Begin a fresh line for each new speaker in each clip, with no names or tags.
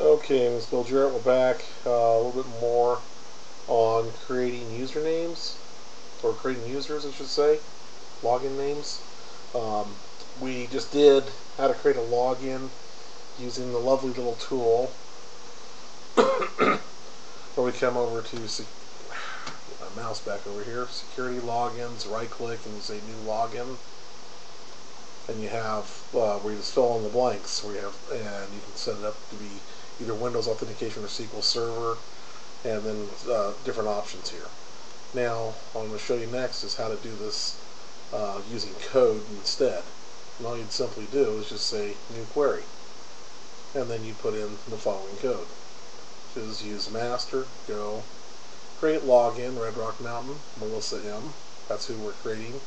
Okay, Ms. Bill Jarrett, we're back a little bit more on creating usernames, or creating users, I should say, login names. Um, we just did how to create a login using the lovely little tool where we come over to my mouse back over here, security logins, right click and you say new login, and you have where you just fill in the blanks and you can set it up to be either Windows authentication or SQL Server, and then different options here. Now, what I'm going to show you next is how to do this using code instead. And all you'd simply do is just say new query, and then you put in the following code. Which is use master, go, create login, Red Rock Mountain, Melissa M. That's who we're creating.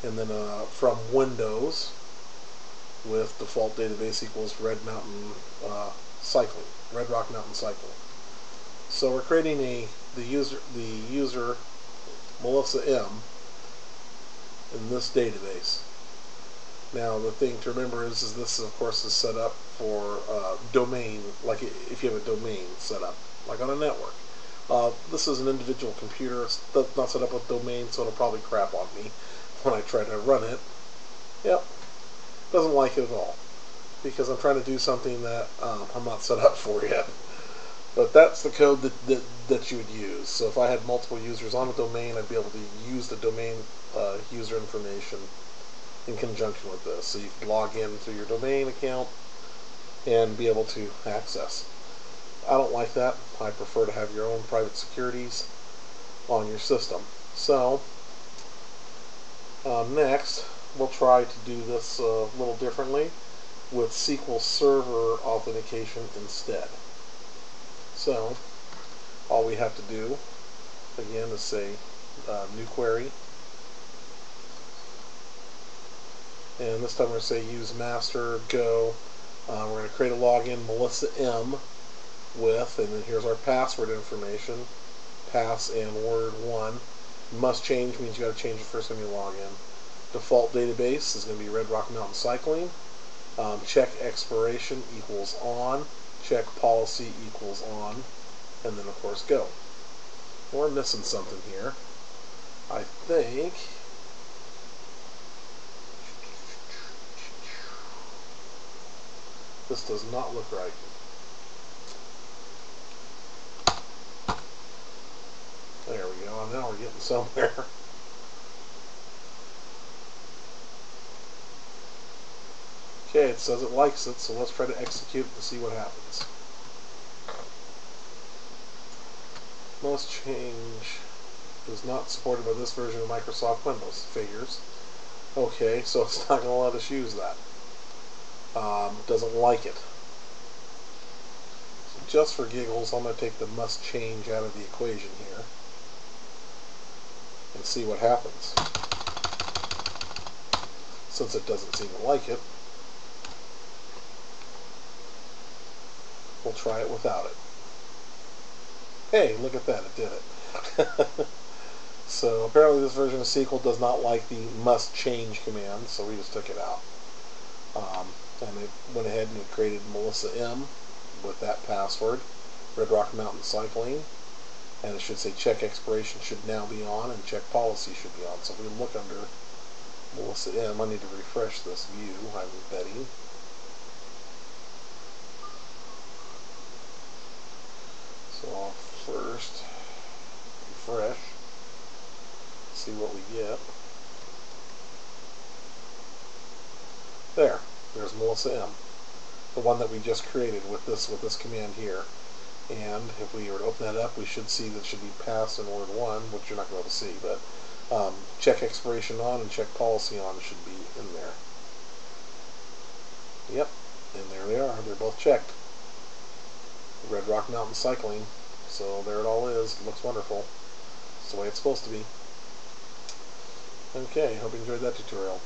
And then from Windows, with default database equals Red Rock Mountain Cycling. So we're creating the user Melissa M in this database. Now the thing to remember is this of course is set up for domain, like if you have a domain set up, like on a network. This is an individual computer, it's not set up with domain, so it'll probably crap on me when I try to run it. Yep, doesn't like it at all, because I'm trying to do something that I'm not set up for yet. But that's the code that you would use. So if I had multiple users on a domain, I'd be able to use the domain user information in conjunction with this. So you could log in through your domain account and be able to access. I don't like that. I prefer to have your own private securities on your system. So next, we'll try to do this a little differently with SQL Server authentication instead. So all we have to do again is say new query, and this time we're going to say use master, go, we're going to create a login Melissa M with, and then here's our password information, pass and word 1. Must change means you got to change it first time you log in. Default database is going to be Red Rock Mountain Cycling. Check expiration equals on. Check policy equals on. And then of course go. We're missing something here. I think this does not look right. There we go. Now we're getting somewhere. Okay, it says it likes it, so let's try to execute it to see what happens. Must change is not supported by this version of Microsoft Windows. Figures. Okay, so it's not going to let us use that. Doesn't like it. So just for giggles, I'm going to take the must change out of the equation here and see what happens. Since it doesn't seem to like it, we'll try it without it. Hey, look at that, it did it. So apparently this version of SQL does not like the must change command, so we just took it out. And it went ahead and it created Melissa M with that password, Red Rock Mountain Cycling, and it should say check expiration should now be on and check policy should be on. So if we look under Melissa M, I need to refresh this view, I'm betting. So I'll first refresh, see what we get. There's Melissa M, the one that we just created with this command here. And if we were to open that up, we should see that it should be pass and word 1, which you're not going to be able to see, but check expiration on and check policy on should be in there. Yep, and there they are. They're both checked. Red Rock Mountain Cycling. So there it all is. It looks wonderful. It's the way it's supposed to be. Okay, hope you enjoyed that tutorial.